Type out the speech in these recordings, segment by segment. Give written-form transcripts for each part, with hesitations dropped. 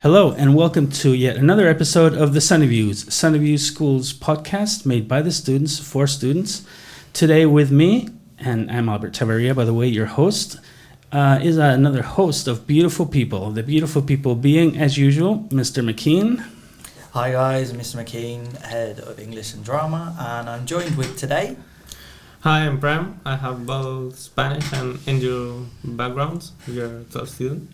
Hello, and welcome to yet another episode of the Sunny Views Schools podcast made by the students for students. Today with me, and I'm Albert Taveria, by the way, your host, is another host of beautiful people. The beautiful people being, as usual, Mr. McKean. Hi guys, Mr. McKean, Head of English and Drama, and I'm joined with today. Hi, I'm Prem. I have both Spanish and Indian backgrounds. You're a 12 student.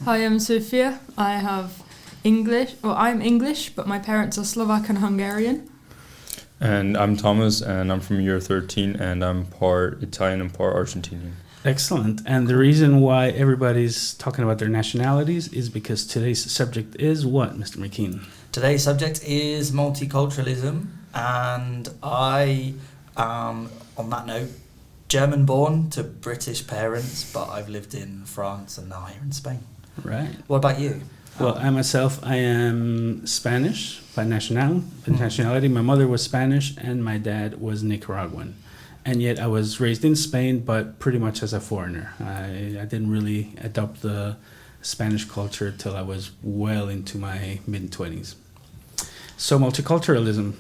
Hi, I'm Sofia. I have English, I'm English, but my parents are Slovak and Hungarian. And I'm Thomas, and I'm from year 13, and I'm part Italian and part Argentinian. Excellent. And the reason why everybody's talking about their nationalities is because today's subject is what, Mr. McKean? Today's subject is multiculturalism, and I am, on that note, German born to British parents, but I've lived in France and now here in Spain. Right. What about you? Well, I am Spanish by nationality. My mother was Spanish and my dad was Nicaraguan. And yet I was raised in Spain, but pretty much as a foreigner. I didn't really adopt the Spanish culture till I was well into my mid-20s. So multiculturalism,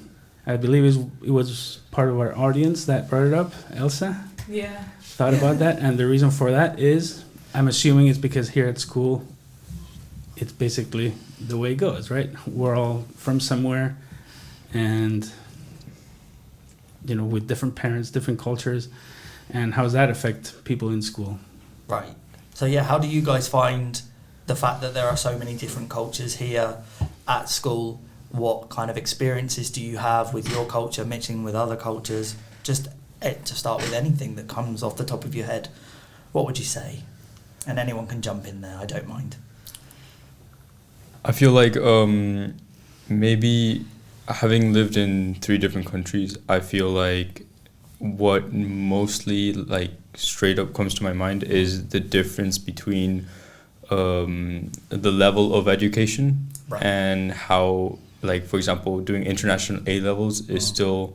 I believe it was part of our audience that brought it up. Elsa? Yeah. Thought about that, and the reason for that is, I'm assuming it's because here at school, it's basically the way it goes, right? We're all from somewhere, and with different parents, different cultures, and how does that affect people in school? Right. So yeah, how do you guys find the fact that there are so many different cultures here at school? What kind of experiences do you have with your culture mixing with other cultures? Just to start with, anything that comes off the top of your head, what would you say? And anyone can jump in there, I don't mind. I feel like maybe having lived in 3 different countries, I feel like what mostly straight up comes to my mind is the difference between the level of education, right, and how, for example, doing international A levels is still,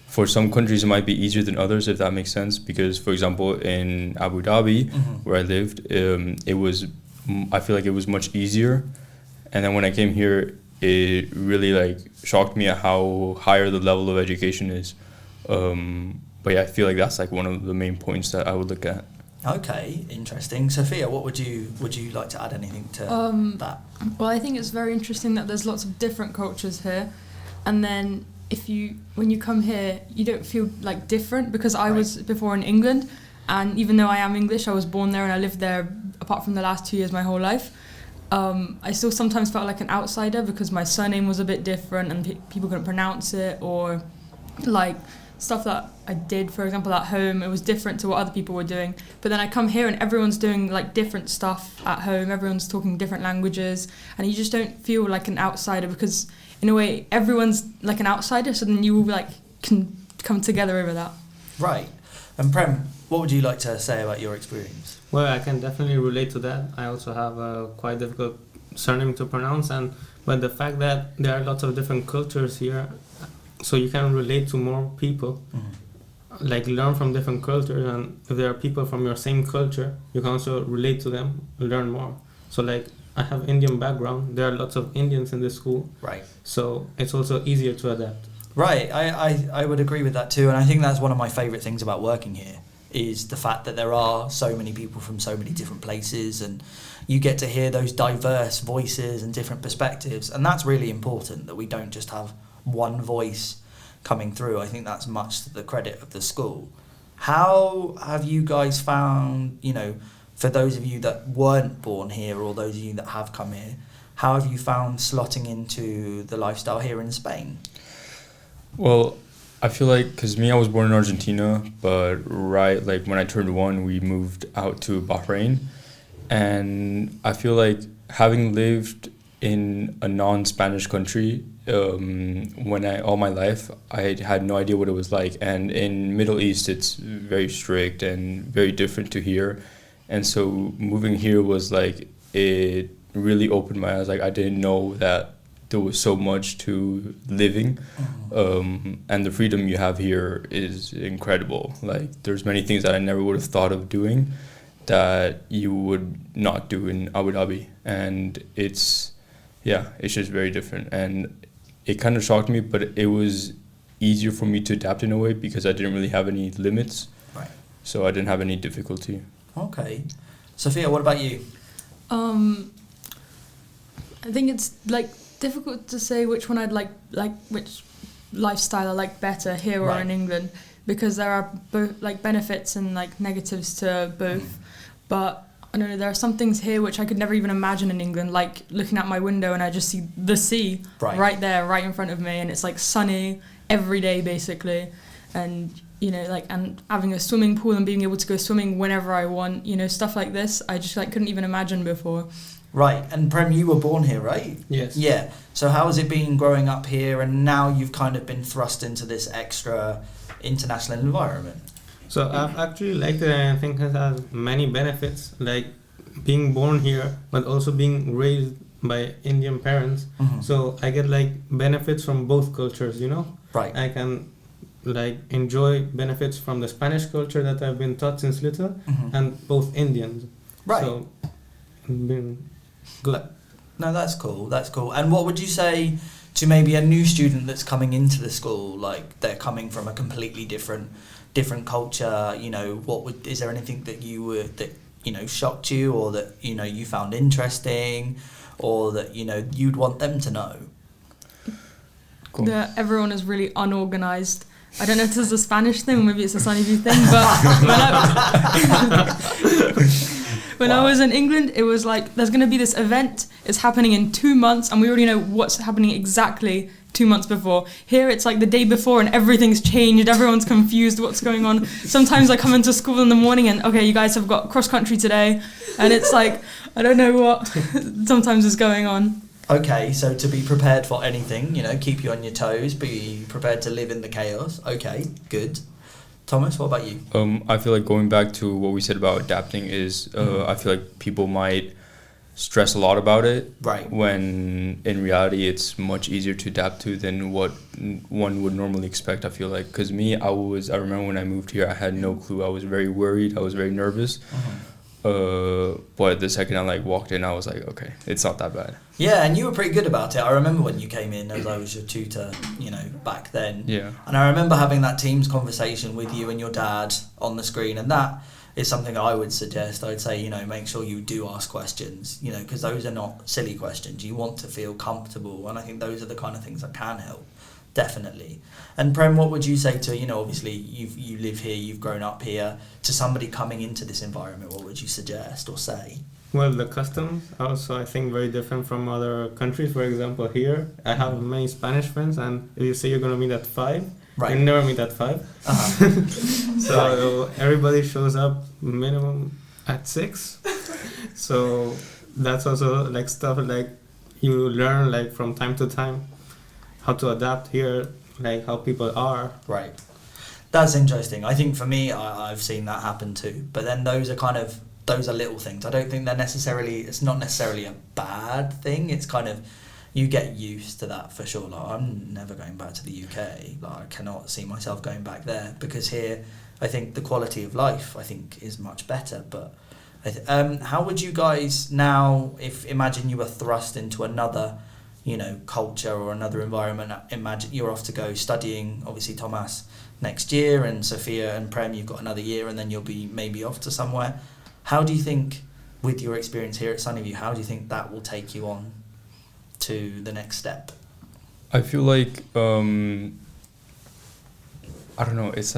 for some countries it might be easier than others, if that makes sense, because for example in Abu Dhabi, where I lived, I feel like it was much easier, and then when I came here it really shocked me at how higher the level of education is, but yeah, I feel like that's one of the main points that I would look at. Okay, interesting. Sophia, what would you like to add anything to that? Well, I think it's very interesting that there's lots of different cultures here, and then when you come here, you don't feel different, because I was before in England, and even though I am English, I was born there and I lived there apart from the last 2 years my whole life. I still sometimes felt like an outsider because my surname was a bit different and people couldn't pronounce it, or stuff that I did, for example, at home, it was different to what other people were doing. But then I come here and everyone's doing different stuff at home, everyone's talking different languages, and you just don't feel like an outsider, because in a way everyone's like an outsider, so then you all can come together over that. Right. And Prem, what would you like to say about your experience? Well, I can definitely relate to that. I also have a quite difficult surname to pronounce, but the fact that there are lots of different cultures here, so you can relate to more people, learn from different cultures, and if there are people from your same culture, you can also relate to them, learn more. So I have Indian background, there are lots of Indians in this school, right? So it's also easier to adapt. Right, I would agree with that too, and I think that's one of my favourite things about working here, is the fact that there are so many people from so many different places, and you get to hear those diverse voices and different perspectives, and that's really important, that we don't just have one voice coming through. I think that's much to the credit of the school. How have you guys found, for those of you that weren't born here or those of you that have come here, how have you found slotting into the lifestyle here in Spain? Well, I feel because I was born in Argentina, but when I turned 1, we moved out to Bahrain, and I feel having lived in a non-Spanish country, all my life, I had no idea what it was like, and in Middle East it's very strict and very different to here, and so moving here was it really opened my eyes. I didn't know that there was so much to living, and the freedom you have here is incredible. There's many things that I never would have thought of doing that you would not do in Abu Dhabi, and it's yeah, it's just very different. And it kind of shocked me, but it was easier for me to adapt in a way because I didn't really have any limits. Right. So I didn't have any difficulty. Okay. Sophia, what about you? I think it's like difficult to say which one I'd like which lifestyle I like better here or Right. in England, because there are both like benefits and like negatives to both. But I don't know, there are some things here which I could never even imagine in England, like looking out my window and I just see the sea right there, right in front of me, and it's like sunny every day basically, and you know, like, and having a swimming pool and being able to go swimming whenever I want, you know, stuff like this I just like couldn't even imagine before. Right, and Prem, you were born here, right? Yes. Yeah. So how has it been growing up here, and now you've kind of been thrust into this extra international environment? So I've actually liked it, and I think it has many benefits, like being born here, but also being raised by Indian parents. Mhm. So I get like benefits from both cultures, you know? Right. I can like enjoy benefits from the Spanish culture that I've been taught since little, Mhm. and both Indians. Right. So it's been good. No, that's cool. That's cool. And what would you say to maybe a new student that's coming into the school? Like they're coming from a completely different culture. You know, is there anything that shocked you, or that you found interesting, or that you'd want them to know? Cool. That everyone is really unorganized. I don't know if this is a Spanish thing or maybe it's a Sunny View thing, but when I was in England, it was like, there's going to be this event, it's happening in 2 months, and we already know what's happening exactly 2 months before. Here it's like the day before and everything's changed, everyone's confused what's going on. Sometimes I come into school in the morning and, okay, you guys have got cross country today, and it's like, I don't know what sometimes is going on. Okay, so to be prepared for anything, keep you on your toes, be prepared to live in the chaos. Okay, good. Thomas, what about you? I feel like going back to what we said about adapting is I feel like people might stress a lot about it, right? When in reality it's much easier to adapt to than what one would normally expect. I feel like, because I remember when I moved here, I had no clue. I was very worried. I was very nervous. But the second I walked in, I was like, okay, it's not that bad. Yeah, and you were pretty good about it. I remember when you came in, as I was your tutor, back then. Yeah. And I remember having that Teams conversation with you and your dad on the screen, and that is something I would suggest. I'd say, make sure you do ask questions, because those are not silly questions. You want to feel comfortable, and I think those are the kind of things that can help. Definitely. And Prem, what would you say to, obviously you live here, you've grown up here, to somebody coming into this environment, what would you suggest or say? Well, the customs also, I think, very different from other countries. For example, here, I have many Spanish friends, and if you say you're going to meet at 5, right, you never meet at 5. Uh-huh. So everybody shows up minimum at 6. So that's also stuff you learn from time to time, how to adapt here, how people are. Right. That's interesting. I think for me, I've seen that happen too. But then those are little things. I don't think it's not necessarily a bad thing. It's kind of, you get used to that for sure. I'm never going back to the UK. I cannot see myself going back there, because here, I think the quality of life, is much better. But how would you guys now, imagine you were thrust into another culture or another environment. Imagine you're off to go studying, obviously Thomas, next year, and Sofia and Prem, you've got another year, and then you'll be maybe off to somewhere. How do you think, with your experience here at Sunnyview, how do you think that will take you on to the next step? I feel like, I don't know, it's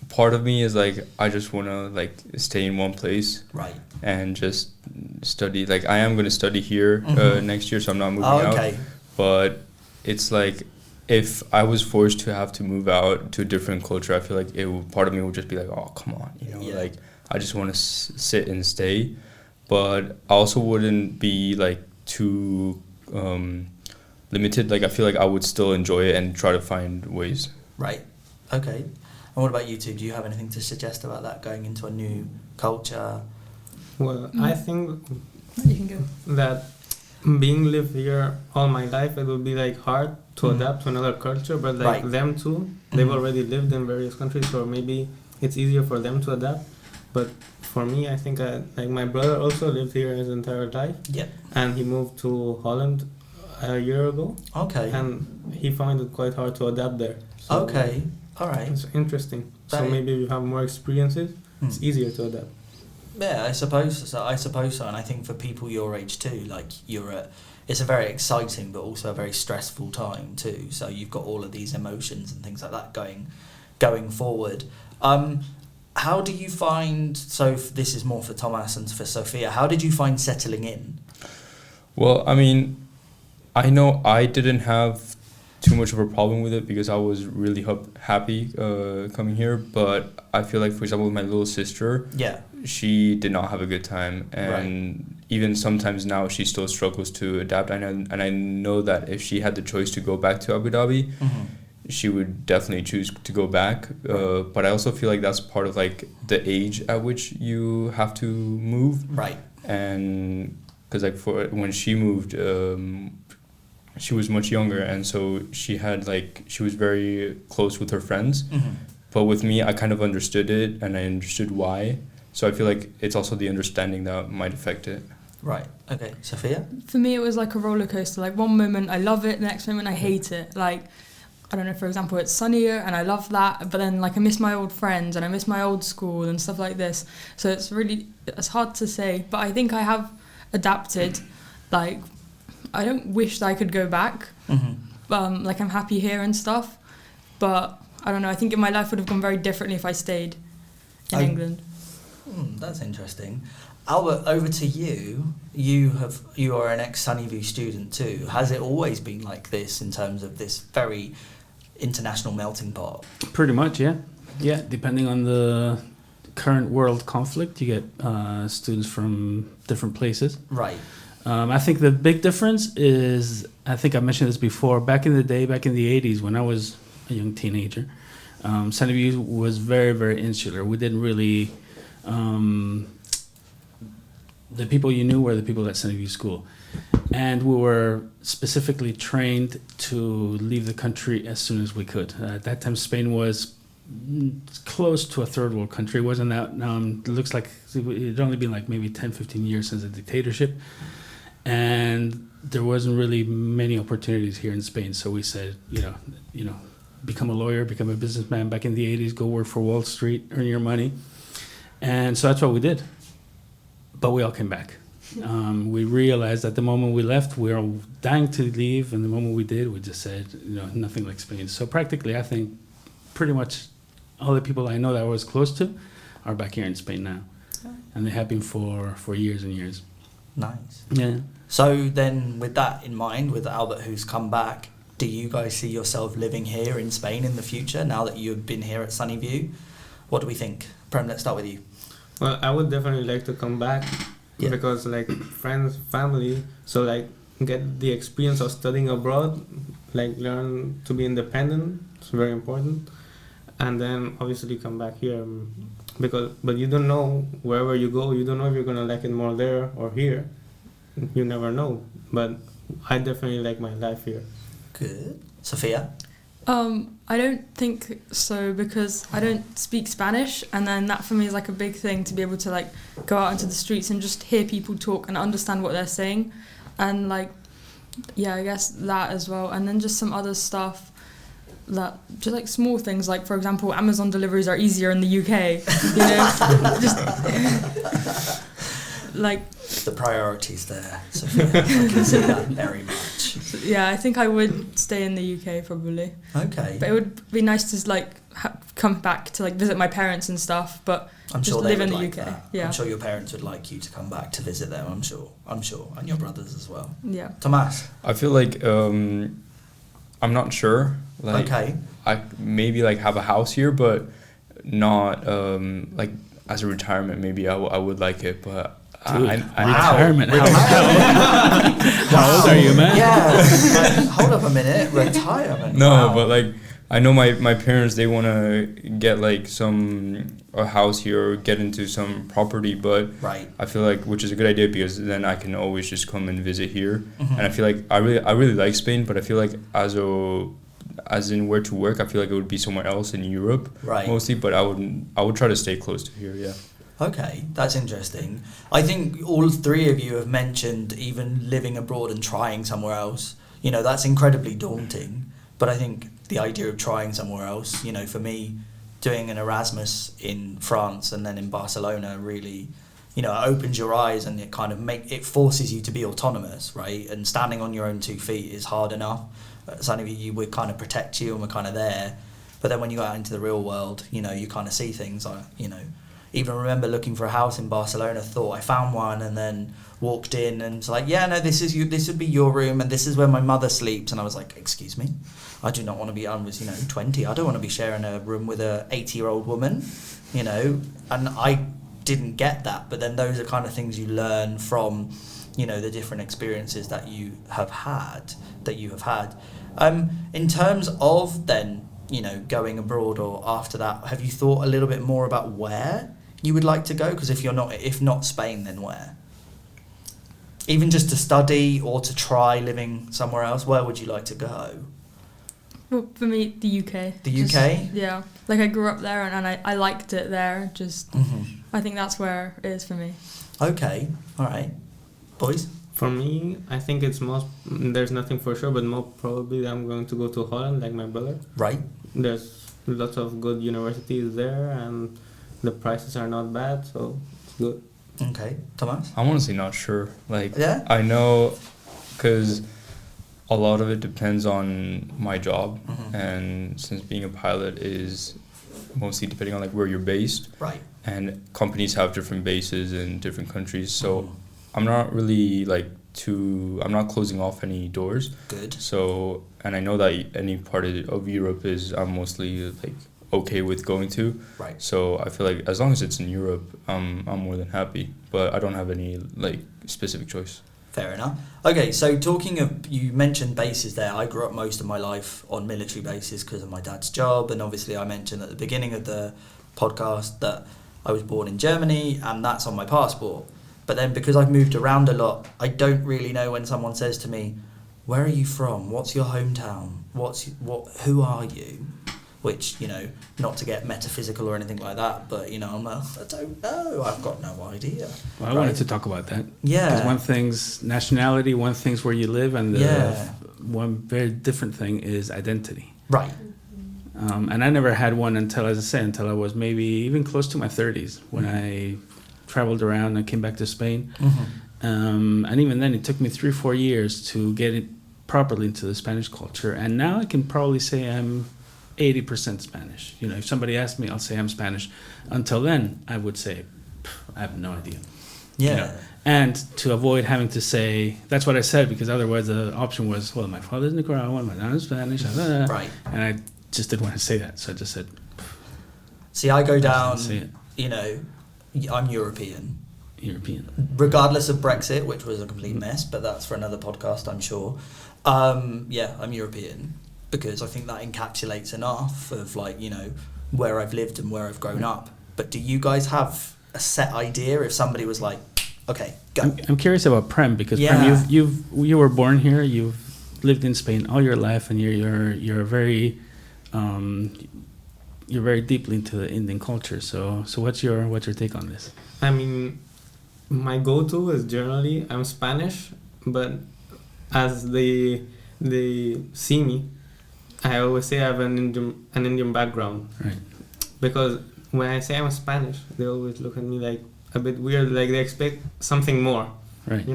part of me is I just want to stay in one place, right, and just study. I am going to study here next year, so I'm not moving out. But it's if I was forced to have to move out to a different culture, I feel part of me would just be oh, come on, I just want to sit and stay. But I also wouldn't be too limited. I feel I would still enjoy it and try to find ways. Right. Okay. And what about you two? Do you have anything to suggest about that, going into a new culture? Well, I think you can go. that live here all my life, it would be hard to adapt to another culture, but them too, they've already lived in various countries, so maybe it's easier for them to adapt. But for me, I think like my brother also lived here his entire life. Yeah. And he moved to Holland a year ago. Okay. And he found it quite hard to adapt there. So Okay. All right. it's interesting. So That- maybe you have more experiences. It's easier to adapt. Yeah, I suppose so. And I think for people your age too, like it's a very exciting but also a very stressful time too. So you've got all of these emotions and things like that going forward. How do you find? So this is more for Thomas and for Sofia. How did you find settling in? Well, I mean, I know I didn't have too much of a problem with it because I was really happy coming here. But I feel like, for example, with my little sister, Yeah. she did not have a good time, and even sometimes now she still struggles to adapt. And I know that if she had the choice to go back to Abu Dhabi, she would definitely choose to go back. But I also feel like that's part of like the age at which you have to move. Right. And because like for when she moved, she was much younger, and so she was very close with her friends. But with me, I kind of understood it, and I understood why. So I feel like it's also the understanding that might affect it. Right. Okay. Sophia? For me, it was like a roller coaster. Like one moment I love it, the next moment I hate it. Like, I don't know, for example, it's sunnier and I love that, but then like I miss my old friends and I miss my old school and stuff like this. So it's hard to say, but I think I have adapted. Like, I don't wish that I could go back. Like I'm happy here and stuff, but I don't know, I think my life would have gone very differently if I stayed in England. That's interesting. Albert, over to you. You are an ex-Sunnyview student too. Has it always been like this in terms of this very international melting pot? Pretty much, yeah. Yeah, depending on the current world conflict, you get students from different places. Right. I think the big difference is, I think I mentioned this before, back in the day, back in the 80s, when I was a young teenager, Sunnyview was very, very insular. We didn't really... the people you knew were the people at Sunnyview School. And we were specifically trained to leave the country as soon as we could. At that time, Spain was close to a third world country. It wasn't that, it looks like it had only been like maybe 10, 15 years since the dictatorship. And there wasn't really many opportunities here in Spain. So we said, you know, become a lawyer, become a businessman back in the 80s, go work for Wall Street, earn your money. And so that's what we did. But we all came back. We realized that the moment we left, we were all dying to leave. And the moment we did, we just said, nothing like Spain. So practically, I think pretty much all the people I know that I was close to are back here in Spain now. And they have been for years and years. Nice. Yeah. So then with that in mind, with Albert who's come back, do you guys see yourself living here in Spain in the future now that you've been here at Sunnyview? What do we think? Prem, let's start with you. Well, I would definitely like to come back because like friends, family, so like get the experience of studying abroad, like learn to be independent. It's very important. And then obviously come back here but you don't know wherever you go, you don't know if you're gonna like it more there or here. You never know. But I definitely like my life here. Good. Sophia? I don't think so because I don't speak Spanish, and then that for me is like a big thing to be able to like go out into the streets and just hear people talk and understand what they're saying, and like I guess that as well, and then just some other stuff that just like small things, like for example Amazon deliveries are easier in the UK, just like the priorities there, Sophia. I can see that very much. Yeah, I think I would stay in the UK probably. Okay. But it would be nice to like come back to like visit my parents and stuff. But I'm just sure they live would in the like UK. that. Yeah. I'm sure your parents would like you to come back to visit them. I'm sure, and your brothers as well. Yeah. Thomas. I feel like I'm not sure. Like, okay. I maybe like have a house here, but not like as a retirement. Maybe I would like it, but. Retirement. How old are you, man? Yeah. Hold up a minute. Retirement. No, wow. but like I know my parents, they want to get like a house here or get into some property, but right. I feel like, which is a good idea because then I can always just come and visit here. And I feel like I really like Spain, but I feel like as in where to work, I feel like it would be somewhere else in Europe, right. mostly. But I would try to stay close to here. Yeah. Okay, that's interesting. I think all three of you have mentioned even living abroad and trying somewhere else. You know, that's incredibly daunting. But I think the idea of trying somewhere else, you know, for me, doing an Erasmus in France and then in Barcelona really, you know, it opens your eyes and it kind of it forces you to be autonomous, right? And standing on your own 2 feet is hard enough. Something would kind of protect you and we're kind of there. But then when you go out into the real world, you know, you kind of see things like, you know, even remember looking for a house in Barcelona, thought I found one and then walked in and it's like, yeah, no, this would be your room and this is where my mother sleeps. And I was like, excuse me, I do not want to be, I was, 20. I don't want to be sharing a room with a 80-year-old woman, and I didn't get that. But then those are kind of things you learn from, the different experiences that you have had. In terms of then, going abroad or after that, have you thought a little bit more about where you would like to go? Because if not Spain, then where? Even just to study or to try living somewhere else, where would you like to go? Well, for me, the UK. The UK? Yeah. Like I grew up there and I liked it there. Just, I think that's where it is for me. Okay. All right. Boys? For me, I think it's there's nothing for sure, but more probably I'm going to go to Holland, like my brother. Right. There's lots of good universities there and the prices are not bad, so it's good. Okay. Thomas? I'm honestly not sure. Yeah? I know because a lot of it depends on my job, and since being a pilot is mostly depending on where you're based, right? And companies have different bases in different countries, so I'm not really I'm not closing off any doors. Good. So, and I know that any part of Europe I'm mostly okay with going to. Right. So I feel like as long as it's in Europe, I'm more than happy. But I don't have any specific choice. Fair enough. Okay, so you mentioned bases there. I grew up most of my life on military bases because of my dad's job, and obviously I mentioned at the beginning of the podcast that I was born in Germany, and that's on my passport. But then because I've moved around a lot, I don't really know when someone says to me, "Where are you from? What's your hometown? Who are you?" Which, not to get metaphysical or anything like that, but, I'm like, I don't know. I've got no idea. Well, I wanted to talk about that. Yeah. Because one thing's nationality, one thing's where you live, and one very different thing is identity. Right. And I never had one until I was maybe even close to my 30s when I traveled around and came back to Spain. And even then, it took me 3-4 years to get it properly into the Spanish culture. And now I can probably say I'm 80% Spanish. If somebody asks me, I'll say I'm Spanish. Until then, I would say, I have no idea. Yeah. And to avoid having to say, that's what I said, because otherwise the option was, well, my father's Nicaraguan, my dad's Spanish. Right. And I just didn't want to say that. So I just said, see, I go down, I'm European. Regardless of Brexit, which was a complete mess, but that's for another podcast, I'm sure. I'm European. Because I think that encapsulates enough of where I've lived and where I've grown up. But do you guys have a set idea if somebody was like, okay, go? I'm curious about Prem, because Prem, you were born here, you've lived in Spain all your life, and you're very deeply into the Indian culture. So what's your take on this? I mean, my go-to is generally I'm Spanish, but as they see me, I always say I have an Indian background. Right. Because when I say I'm Spanish, they always look at me a bit weird, they expect something more. Right.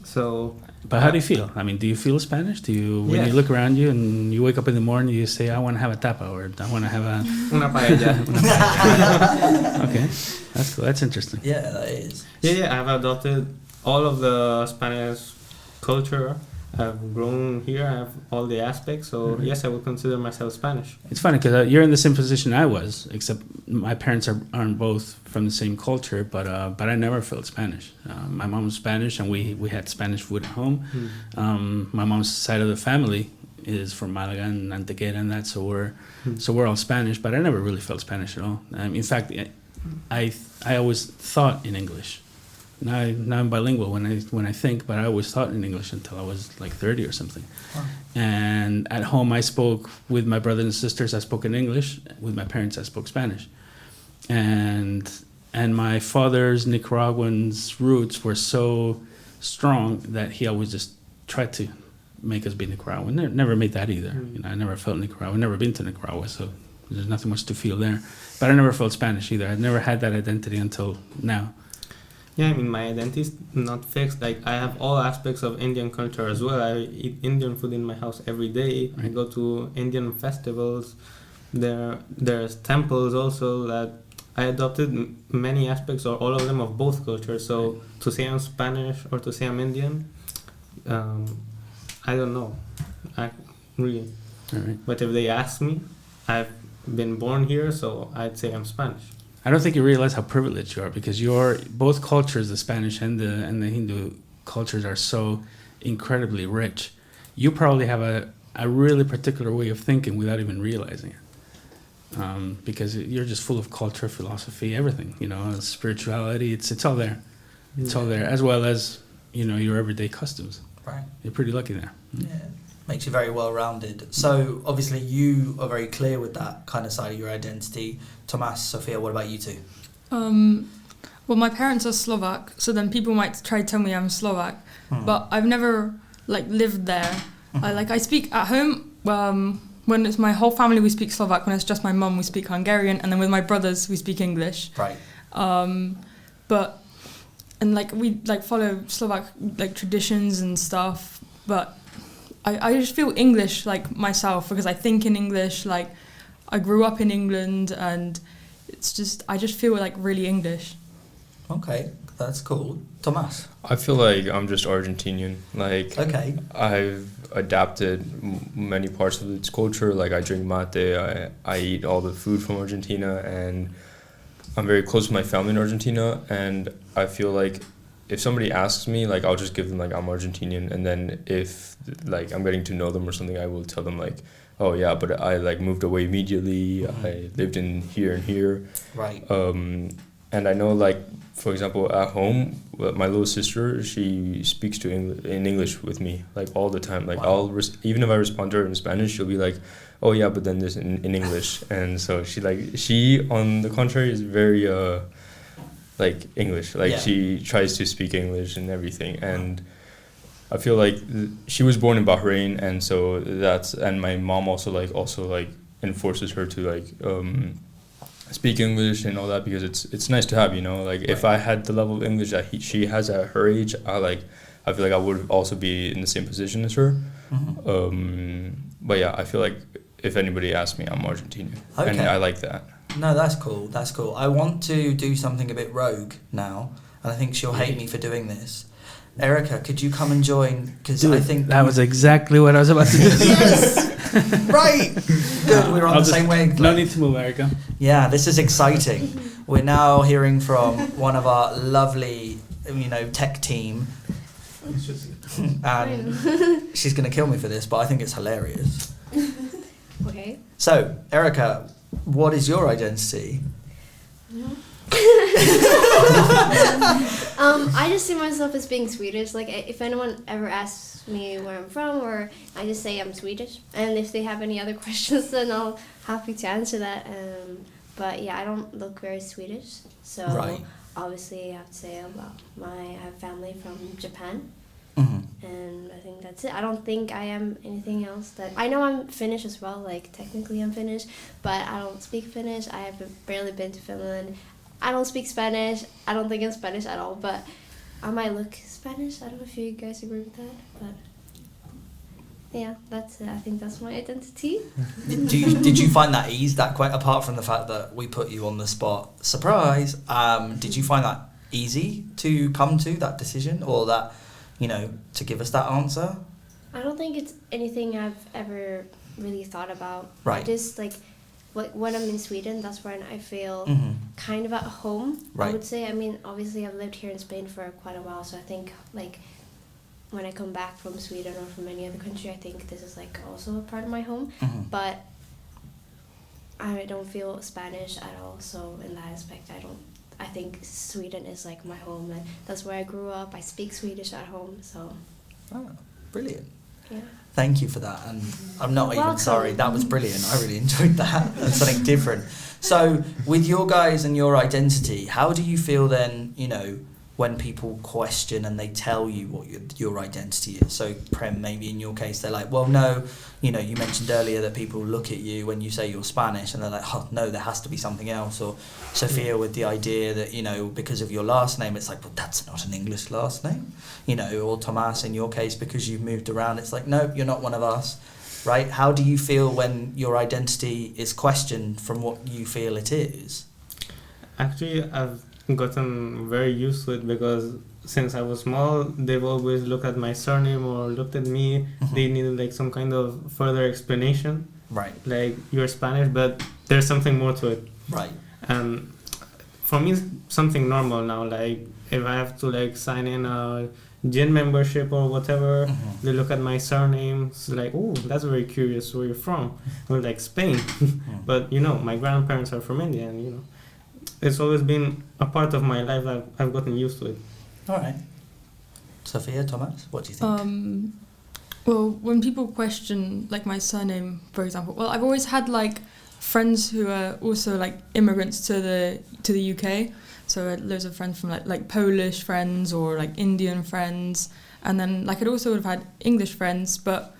So. But how do you feel? I mean, do you feel Spanish? When you look around you and you wake up in the morning, you say, I want to have a tapa, or I want to have a... Una paella. Okay. That's cool. That's interesting. Yeah, that is. Yeah, I've adopted all of the Spanish culture. I've grown here, I have all the aspects, so yes, I would consider myself Spanish. It's funny because you're in the same position I was, except my parents aren't both from the same culture, but I never felt Spanish. My mom was Spanish, and we had Spanish food at home. My mom's side of the family is from Malaga and Antequera and that, so we're all Spanish, but I never really felt Spanish at all. In fact, I always thought in English. Now I'm bilingual when I think, but I always thought in English until I was 30 or something. Wow. And at home I spoke with my brothers and sisters, I spoke in English. With my parents I spoke Spanish. And And my father's Nicaraguan's roots were so strong that he always just tried to make us be Nicaraguan. Never made that either. You know, I never felt Nicaraguan. Never been to Nicaragua, so there's nothing much to feel there. But I never felt Spanish either. I never had that identity until now. Yeah, I mean, my identity is not fixed. Like, I have all aspects of Indian culture as well. I eat Indian food in my house every day. I go to Indian festivals. There's temples also that I adopted many aspects or all of them of both cultures. So to say I'm Spanish or to say I'm Indian, I don't know. I really. All right. But if they ask me, I've been born here, so I'd say I'm Spanish. I don't think you realize how privileged you are, because both cultures, the Spanish and the Hindu cultures, are so incredibly rich. You probably have a really particular way of thinking without even realizing it, because you're just full of culture, philosophy, everything. You know, spirituality. It's all there. It's all there, as well as, you know, your everyday customs. Right. You're pretty lucky there. Yeah. Makes you very well rounded. So obviously you are very clear with that kind of side of your identity. Thomas, Sofia, what about you two? Well, my parents are Slovak, so then people might try to tell me I'm Slovak, but I've never lived there. I speak at home. When it's my whole family, we speak Slovak. When it's just my mum, we speak Hungarian, and then with my brothers, we speak English. Right. We follow Slovak traditions and stuff, but I just feel English myself, because I think in English. I grew up in England, and I just feel really English. Okay, that's cool. Thomas? I feel like I'm just Argentinian. Okay. I've adapted many parts of its culture. I drink mate, I eat all the food from Argentina, and I'm very close to my family in Argentina, and I feel like if somebody asks me, I'll just give them I'm Argentinian, and then if I'm getting to know them or something, I will tell them oh yeah, but I moved away immediately. I lived in here and here. Right. And I know for example, at home, my little sister, she speaks in English with me all the time. Wow. Even if I respond to her in Spanish, she'll be oh yeah, but then this in English. And so she on the contrary is very English. Yeah. She tries to speak English and everything. And I feel she was born in Bahrain, and so and my mom also enforces her to speak English and all that, because it's nice to have, you know, if I had the level of English that she has at her age, I feel I would also be in the same position as her. But yeah, I feel if anybody asks me, I'm Argentinian. Okay. And I like that. No, that's cool. That's cool. I want to do something a bit rogue now, and I think she'll hate me for doing this. Erica, could you come and join? Because I think that was exactly what I was about to do. Yes! Right! Good, we're on the same wavelength. No need to move, Erica. Yeah, this is exciting. We're now hearing from one of our lovely, tech team. And she's going to kill me for this, but I think it's hilarious. Okay. So, Erica, what is your identity? I just see myself as being Swedish. If anyone ever asks me where I'm from, or I just say I'm Swedish, and if they have any other questions, then I'll happy to answer that. But yeah, I don't look very Swedish, so Right. obviously I have to say I have family from Japan, and I think that's it. I don't think I am anything else. I know I'm Finnish as well. Technically I'm Finnish, but I don't speak Finnish. I have barely been to Finland. I don't speak Spanish. I don't think I'm Spanish at all, but I might look Spanish. I don't know if you guys agree with that, but yeah, that's it. I think that's my identity. Did you find that ease, quite apart from the fact that we put you on the spot, surprise, did you find that easy to come to that decision, or that, to give us that answer? I don't think it's anything I've ever really thought about. Right. I just when I'm in Sweden, that's when I feel kind of at home. Right. I would say. I mean, obviously I've lived here in Spain for quite a while, so I think when I come back from Sweden or from any other country, I think this is also a part of my home. But I don't feel Spanish at all, so in that aspect I think Sweden is my home, and that's where I grew up. I speak Swedish at home, so. Oh, brilliant. Yeah. Thank you for that, and I'm not You're even welcome. sorry. That was brilliant. I really enjoyed that. That's something different. So, with your guys and your identity, how do you feel then, you know, when people question and they tell you what your identity is? So, Prem, maybe in your case, they're like, well, no, you know, you mentioned earlier that people look at you when you say you're Spanish and they're like, oh, no, there has to be something else. Or Sofia with the idea that, you know, because of your last name, it's like, well, that's not an English last name. You know, or Thomas, in your case, because you've moved around, it's like, no, you're not one of us. Right? How do you feel when your identity is questioned from what you feel it is? Actually, I've gotten very used to it because since I was small, they've always looked at my surname or looked at me. They needed like some kind of further explanation. Right. Like, you're Spanish, but there's something more to it. Right. And for me, it's something normal now. Like, if I have to like sign in a gym membership or whatever, they look at my surname. It's like, oh, that's very curious. Where you're from? We're like Spain, but you know, my grandparents are from India, and you know, it's always been a part of my life. I've gotten used to it. All right. Sofia, Thomas, what do you think? Well, when people question like my surname, for example, well, I've always had like friends who are also like immigrants to the UK. So I had loads of friends from like Polish friends or like Indian friends, and then like I'd also have had English friends, but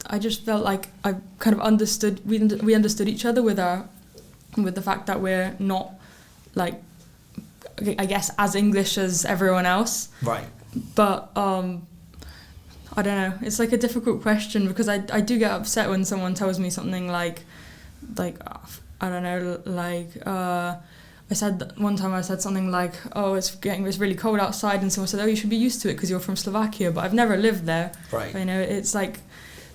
I just felt like I kind of understood we understood each other with the fact that we're not like, I guess, as English as everyone else. Right. But I don't know. It's like a difficult question because I do get upset when someone tells me something like I don't know, like I said one time I said something like, oh, it's really cold outside, and someone said, oh, you should be used to it because you're from Slovakia, but I've never lived there. Right. You know, it's like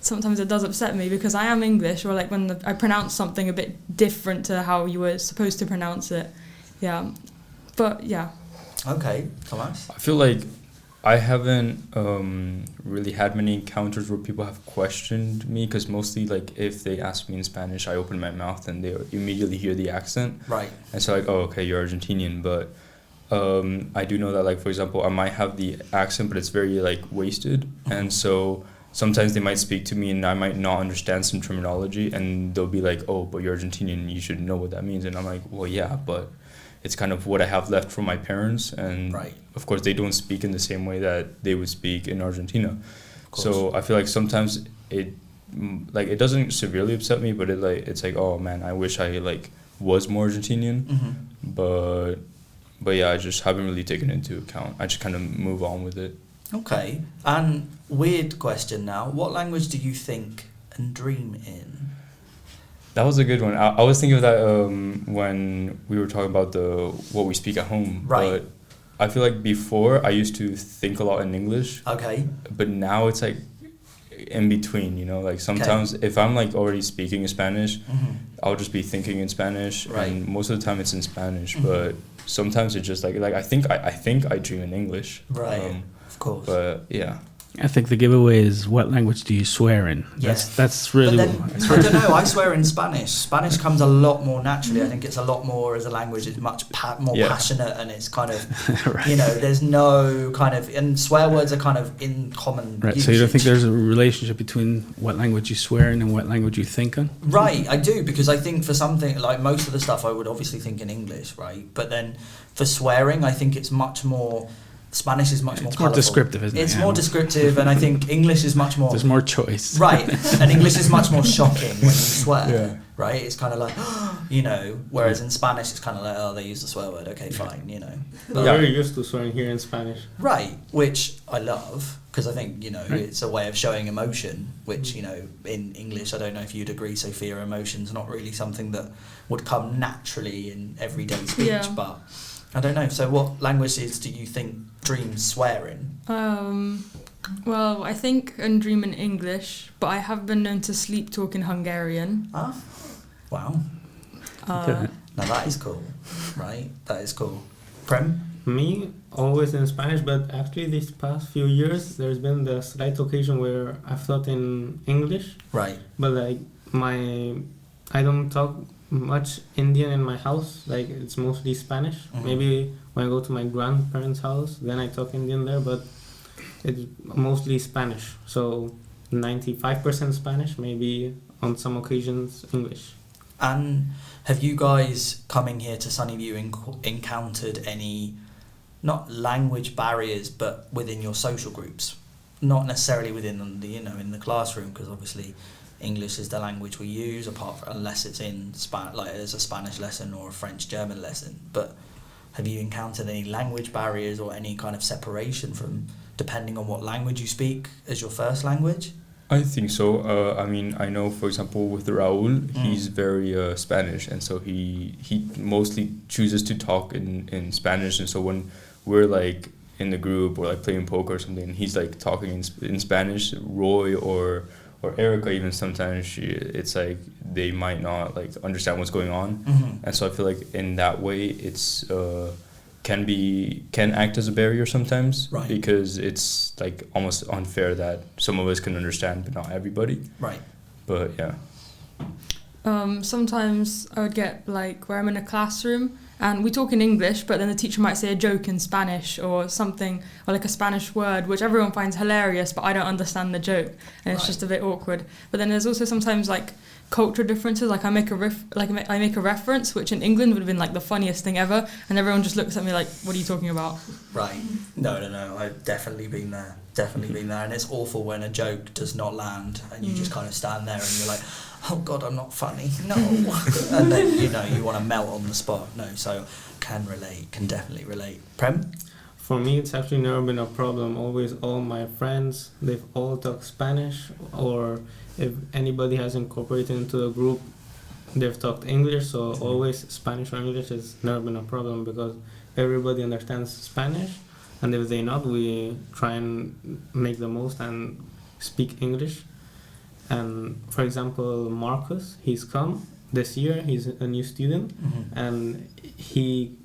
sometimes it does upset me because I am English, or like when I pronounce something a bit different to how you were supposed to pronounce it. Yeah. But yeah. Okay, Thomas. I feel like I haven't really had many encounters where people have questioned me, because mostly like if they ask me in Spanish, I open my mouth and they immediately hear the accent. Right. And so like, oh, okay, you're Argentinian. But I do know that, like, for example, I might have the accent, but it's very like wasted. And so sometimes they might speak to me and I might not understand some terminology, and they'll be like, oh, but you're Argentinian, you should know what that means. And I'm like, well, yeah, but it's kind of what I have left from my parents, and right. Of course they don't speak in the same way that they would speak in Argentina. So I feel like sometimes it doesn't severely upset me, but it's like, oh man, I wish I like was more Argentinian. But yeah, I just haven't really taken it into account. I just kind of move on with it. Okay. And weird question now. What language do you think and dream in? That was a good one. I was thinking of that when we were talking about what we speak at home. Right. But I feel like before I used to think a lot in English. Okay. But now it's like in between, you know? Like sometimes if I'm like already speaking in Spanish, I'll just be thinking in Spanish. Right. And most of the time it's in Spanish. But sometimes it's just like I think I dream in English. Right. Of course. But yeah. I think the giveaway is, what language do you swear in? Yes. That's really. But then, I don't know. I swear in Spanish. Spanish comes a lot more naturally. I think it's a lot more as a language. It's much more passionate, and it's kind of, right. you know, there's no kind of, and swear words are kind of in common. Right. usage. So you don't think there's a relationship between what language you swear in and what language you think in? Right, I do, because I think for something like most of the stuff I would obviously think in English, right? But then for swearing, I think it's much more. Spanish is much more It's more colourful. descriptive, isn't it? It's more descriptive, and I think English is much more... There's more choice. Right, and English is much more shocking when you swear, Yeah. right? It's kind of like, you know, whereas in Spanish it's kind of like, oh, they use the swear word, okay, fine, you know. We're very used to swearing here in Spanish. Right, which I love, because I think, you know, it's a way of showing emotion, which, you know, in English, I don't know if you'd agree, Sophia, emotion's not really something that would come naturally in everyday speech, but... I don't know. So what languages do you think dreams swear in? Well, I think and dream in English, but I have been known to sleep talk in Hungarian. Ah, wow. Now that is cool, right? That is cool. Prem? Me, always in Spanish, but actually these past few years, there's been the slight occasion where I've thought in English. Right. But like I don't talk much Indian in my house. Like it's mostly Spanish. Maybe when I go to my grandparents' house, then I talk Indian there, but it's mostly Spanish. So 95% Spanish, maybe on some occasions English. And have you guys coming here to Sunnyview encountered any, not language barriers, but within your social groups? Not necessarily within the, in the classroom, because obviously English is the language we use, unless it's in like there's a Spanish lesson or a French-German lesson. But have you encountered any language barriers or any kind of separation from, depending on what language you speak as your first language? I think so. I mean, I know, for example, with Raul, he's very Spanish, and so he mostly chooses to talk in Spanish. And so when we're like in the group or like playing poker or something, he's like talking in Spanish. Roy or Erica, even sometimes it's like they might not like understand what's going on, and so I feel like in that way it's can act as a barrier sometimes, right? Because it's like almost unfair that some of us can understand but not everybody, right? But yeah. Sometimes I would get like where I'm in a classroom and we talk in English, but then the teacher might say a joke in Spanish or something, or like a Spanish word which everyone finds hilarious, but I don't understand the joke, and it's just a bit awkward. But then there's also sometimes like cultural differences. Like I make a reference which in England would have been like the funniest thing ever, and everyone just looks at me like, "What are you talking about?" Right. No. I've definitely been there. And it's awful when a joke does not land and you just kind of stand there and you're like, oh God, I'm not funny. No. And then, you want to melt on the spot. No, so can definitely relate. Prem? For me, it's actually never been a problem. Always all my friends, they've all talked Spanish, or if anybody has incorporated into the group, they've talked English, so always Spanish or English has never been a problem because everybody understands Spanish, and if they not, we try and make the most and speak English. And for example, Marcus, he's come this year, he's a new student, and he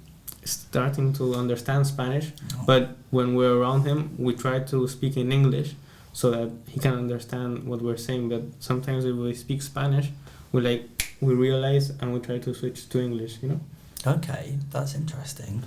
starting to understand Spanish, but when we're around him, we try to speak in English so that he can understand what we're saying. But sometimes if we speak Spanish, we realize and we try to switch to English, Okay, that's interesting.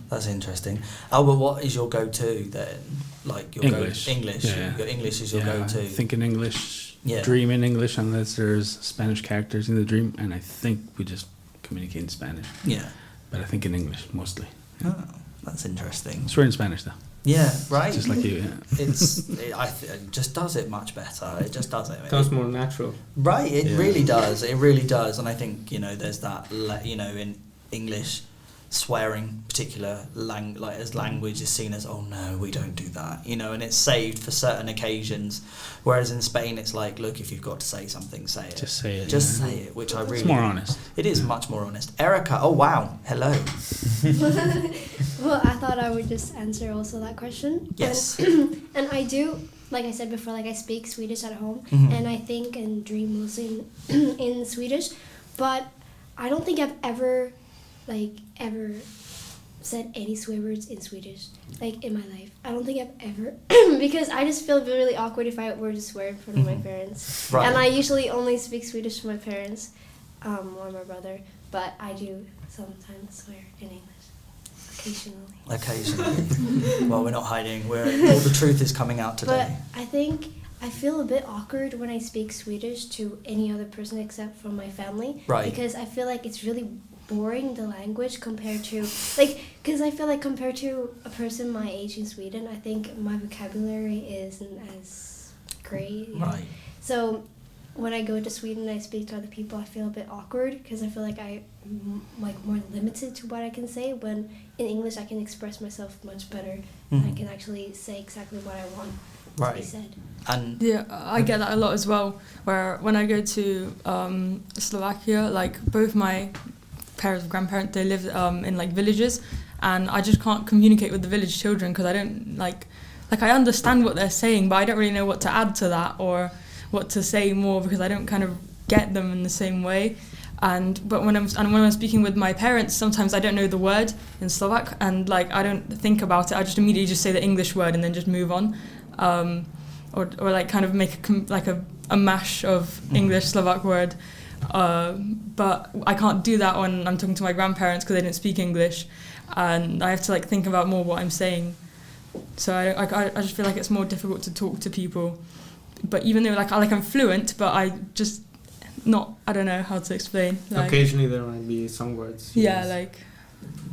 Albert, what is your go-to then? Like your English. English. Yeah. Your English is your go-to. Think in English. Yeah. Dream in English unless there's Spanish characters in the dream, and I think we just communicate in Spanish. Yeah. But I think in English mostly. Yeah. Oh, that's interesting. Swear in Spanish though. Yeah, right. Just like you. Yeah. It just does it much better. It just does it. It comes more natural. Right. It really does. It really does. And I think there's that. In English, swearing, particular language is seen as, oh no, we don't do that. And it's saved for certain occasions. Whereas in Spain, it's like, look, if you've got to say something, say it. Just say it. Just say it, which I really. It's more honest. It is much more honest. Erica, oh wow, hello. Well, I thought I would just answer also that question. Yes. And I do, like I said before, I speak Swedish at home, and I think and dream mostly in Swedish, but I don't think I've ever said any swear words in Swedish, in my life. I don't think I've ever, because I just feel really awkward if I were to swear in front of my parents. Right. And I usually only speak Swedish to my parents, or my brother, but I do sometimes swear in English. Occasionally. Well, we're not hiding. All the truth is coming out today. But I think I feel a bit awkward when I speak Swedish to any other person except from my family. Right. Because I feel like it's really boring, the language, compared to because I feel like compared to a person my age in Sweden, I think my vocabulary isn't as great. Right. So when I go to Sweden and I speak to other people, I feel a bit awkward because I feel like I'm more limited to what I can say. When in English I can express myself much better and I can actually say exactly what I want to be said. And yeah, I get that a lot as well. Where when I go to Slovakia, both my parents and grandparents, they live in villages, and I just can't communicate with the village children because I don't I understand what they're saying, but I don't really know what to add to that or what to say more because I don't kind of get them in the same way. But when I'm speaking with my parents, sometimes I don't know the word in Slovak, and I don't think about it. I just immediately just say the English word and then just move on, or kind of make a mash of English Slovak word. But I can't do that when I'm talking to my grandparents because they don't speak English, and I have to think about more what I'm saying. So I just feel like it's more difficult to talk to people but even though like I'm fluent, but I just not, I don't know how to explain. Like, occasionally there might be some words. yeah, used. like.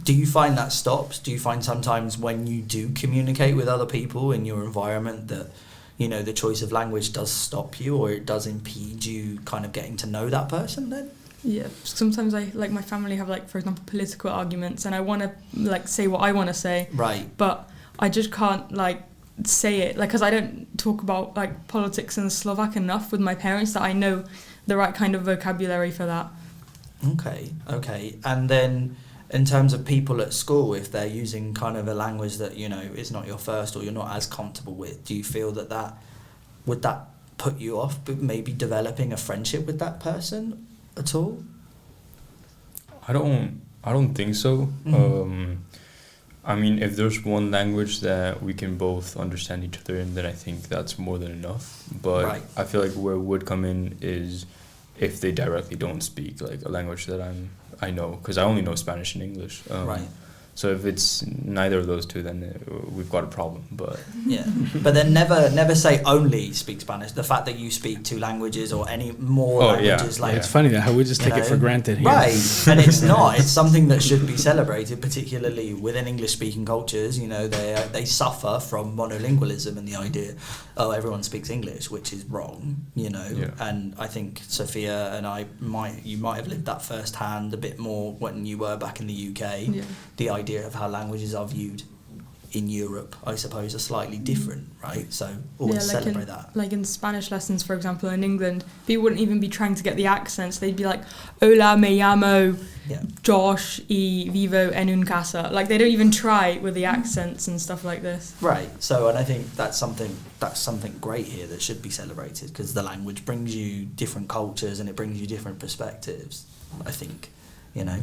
Do you find that stops? Do you find sometimes when you do communicate with other people in your environment that, you know, the choice of language does stop you, or it does impede you kind of getting to know that person then? Yeah, sometimes I, like, my family have, like, for example, political arguments, and I want to, like, say what I want to say. Right. But I just can't, like, say it, like, because I don't talk about, like, politics in Slovak enough with my parents that I know the right kind of vocabulary for that. Okay. And then in terms of people at school, if they're using kind of a language that, you know, is not your first or you're not as comfortable with, do you feel that would that put you off maybe developing a friendship with that person at all? I don't think so. I mean, if there's one language that we can both understand each other in, then I think that's more than enough. But Right. I feel like where it would come in is if they directly don't speak like a language that I know, because I only know Spanish and English. Right. So if it's neither of those two, then we've got a problem. But Yeah, but then never say only speak Spanish. The fact that you speak two languages or any more languages, yeah. like It's funny that how we just take it for granted here. right? And it's not. It's something that should be celebrated, particularly within English-speaking cultures. You know, they suffer from monolingualism and the idea, oh, everyone speaks English, which is wrong. You know, and I think Sofia and you might have lived that firsthand a bit more when you were back in the UK. Yeah. The idea of how languages are viewed in Europe, I suppose, are slightly different, right? So always like celebrate that. Like in Spanish lessons, for example, in England, people wouldn't even be trying to get the accents. They'd be like, "Hola, me llamo Josh y vivo en un casa." Like they don't even try with the accents and stuff like this. Right. So, and I think that's something great here that should be celebrated, because the language brings you different cultures and it brings you different perspectives. I think, you know.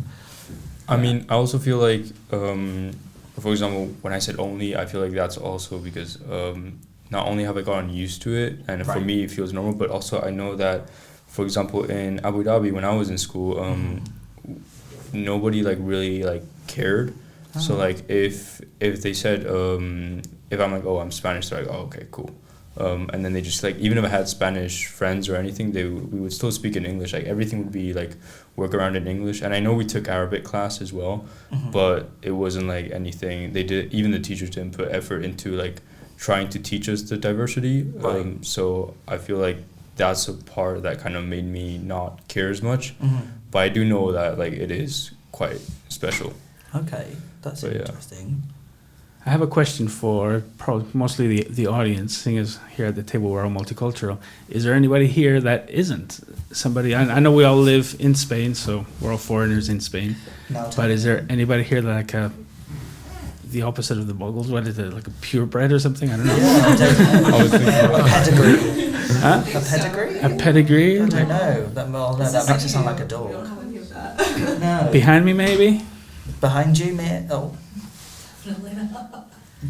I mean, I also feel like, for example, when I said only, I feel like that's also because not only have I gotten used to it, and for me it feels normal, but also I know that, for example, in Abu Dhabi when I was in school, nobody like really like cared. So like if they said if I'm like, oh, I'm Spanish, they're like, oh, okay, cool. And then they just like, even if I had Spanish friends or anything, we would still speak in English. Like everything would be like work around in English. And I know we took Arabic class as well, but it wasn't like anything. Even the teachers didn't put effort into like trying to teach us the diversity. Right. So I feel like that's a part that kind of made me not care as much. But I do know that like it is quite special. Okay, that's interesting. I have a question for probably mostly the audience, seeing as here at the table we're all multicultural. Is there anybody here that isn't? Somebody, I know we all live in Spain, so we're all foreigners in Spain. But is there anybody here that like the opposite of the Muggles? What is it, like a purebred or something? I don't know. Yeah, a pedigree. Huh? A pedigree? A pedigree? I don't know. That makes it sound like a dog. No. Behind me, maybe? Behind you, mate? Oh.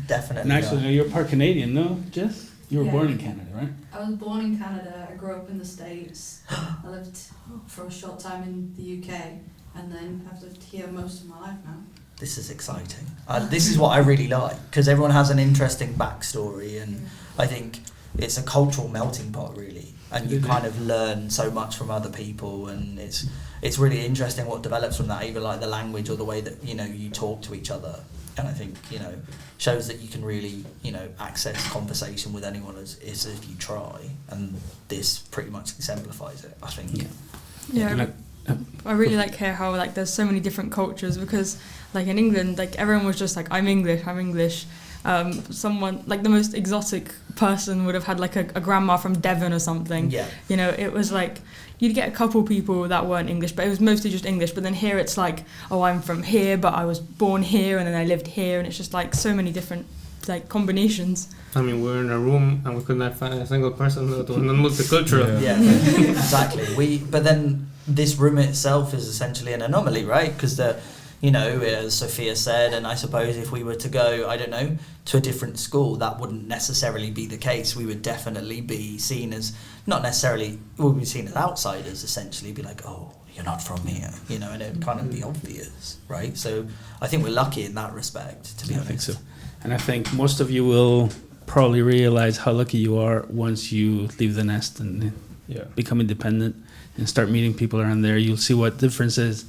Definitely. And actually, no, you're part Canadian, no, Jess? You were born in Canada, right? I was born in Canada. I grew up in the States. I lived for a short time in the UK, and then I've lived here most of my life now. This is exciting. This is what I really like, because everyone has an interesting backstory, and I think it's a cultural melting pot, really. And you kind of learn so much from other people, and it's really interesting what develops from that, either like the language or the way that, you know, you talk to each other. And I think, you know, shows that you can really, you know, access conversation with anyone as if you try. And this pretty much exemplifies it, I think. Yeah. I really like here how like there's so many different cultures, because like in England, like everyone was just like, I'm English. Someone like the most exotic person would have had like a grandma from Devon or something. Yeah. You know, it was like you'd get a couple people that weren't English, but it was mostly just English. But then here it's like, oh, I'm from here, but I was born here and then I lived here, and it's just like so many different like combinations. I mean, we're in a room and we could not find a single person that was multicultural. Yeah, exactly. But then this room itself is essentially an anomaly, right? Because you know, as Sofia said, and I suppose if we were to go, I don't know, to a different school, that wouldn't necessarily be the case. We would definitely be seen as, not necessarily, we would be seen as outsiders, essentially, be like, oh, you're not from here, you know, and it would kind of be obvious, right? So I think we're lucky in that respect, to be honest. I think so. And I think most of you will probably realize how lucky you are once you leave the nest and Yeah. become independent and start meeting people around there. You'll see what difference is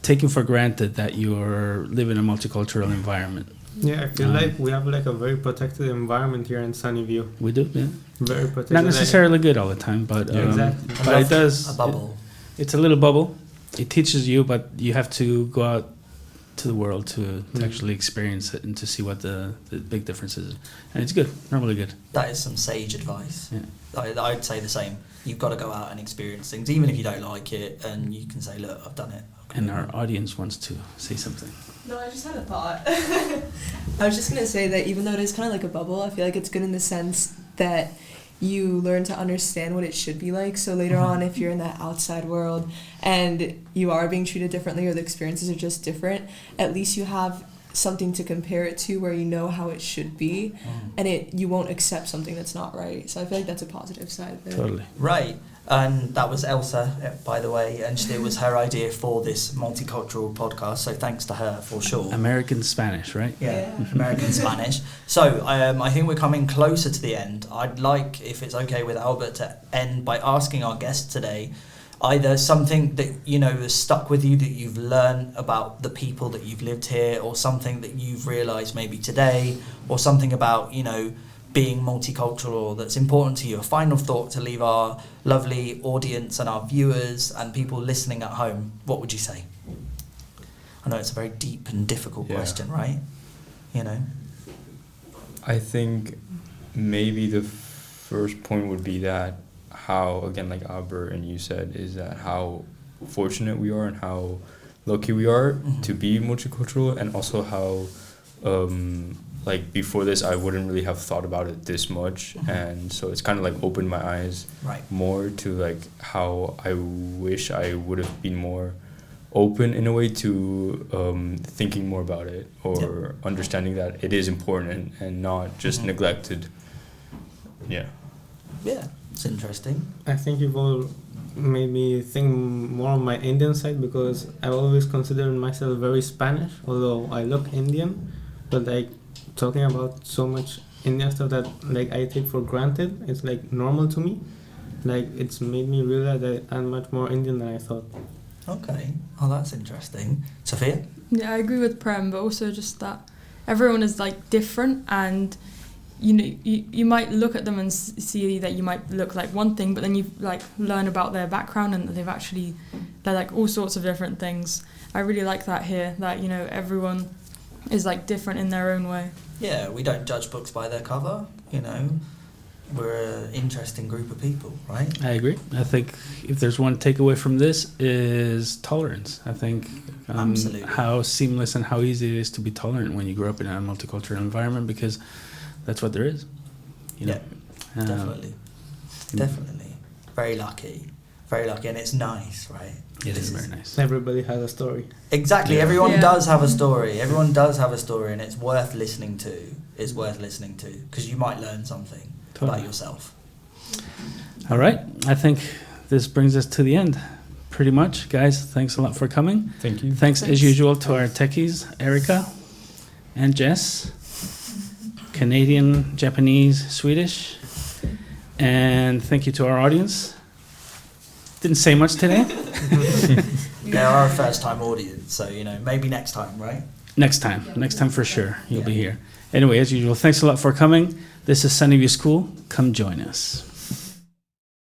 taking for granted that you're living in a multicultural environment. Yeah, I feel like we have like a very protected environment here in Sunnyview. We do, yeah. Very protected. Not necessarily good all the time, but Exactly. but it does. A bubble. It's a little bubble. It teaches you, but you have to go out to the world to actually experience it and to see what the big difference is. And it's good, normally good. That is some sage advice. Yeah. I'd say the same. You've got to go out and experience things, even if you don't like it, and you can say, look, I've done it. And our audience wants to say something. No, I just had a thought. I was just going to say that even though it is kind of like a bubble, I feel like it's good in the sense that you learn to understand what it should be like. So later on, if you're in that outside world and you are being treated differently or the experiences are just different, at least you have something to compare it to where you know how it should be, and you won't accept something that's not right. So I feel like that's a positive side of it. Totally. Right. And that was Elsa, by the way, and it was her idea for this multicultural podcast, so thanks to her for sure. American Spanish, right? Yeah, American Spanish. So I think we're coming closer to the end. I'd like, if it's okay with Albert, to end by asking our guest today either something that, you know, has stuck with you that you've learned about the people that you've lived here, or something that you've realised maybe today, or something about, you know, being multicultural that's important to you. A final thought to leave our lovely audience and our viewers and people listening at home. What would you say? I know it's a very deep and difficult question, right? You know? I think maybe the first point would be that how, again, like Albert and you said, is that how fortunate we are and how lucky we are to be multicultural, and also how like before this I wouldn't really have thought about it this much, and so it's kind of like opened my eyes more to like how I wish I would have been more open in a way to thinking more about it, or understanding that it is important and not just neglected. Yeah, it's interesting. I think you've all made me think more on my Indian side, because I've always considered myself very Spanish, although I look Indian, but like talking about so much Indian stuff that like I take for granted, it's like normal to me. Like it's made me realize that I'm much more Indian than I thought. Okay. Oh, that's interesting. Sofia? Yeah, I agree with Prem, but also just that everyone is like different, and you know, you might look at them and see that you might look like one thing, but then you like learn about their background and that they're like all sorts of different things. I really like that here, that, you know, everyone is like different in their own way. Yeah, we don't judge books by their cover, you know. We're an interesting group of people, right? I agree. I think if there's one takeaway from this is tolerance. I think Absolutely. How seamless and how easy it is to be tolerant when you grow up in a multicultural environment, because that's what there is. You know? Yeah, definitely. Definitely. Very lucky, and it's nice, right? It is very nice. Everybody has a story. Exactly, everyone does have a story. Everyone does have a story, and it's worth listening to. It's worth listening to, because you might learn something about yourself. All right, I think this brings us to the end. Pretty much, guys. Thanks a lot for coming. Thank you. Thanks as usual to our techies, Erica and Jess. Canadian, Japanese, Swedish. And thank you to our audience. Didn't say much today. They are a first-time audience, so, you know, maybe next time, right? Next time for sure. You'll be here. Anyway, as usual, thanks a lot for coming. This is Sunnyview School. Come join us.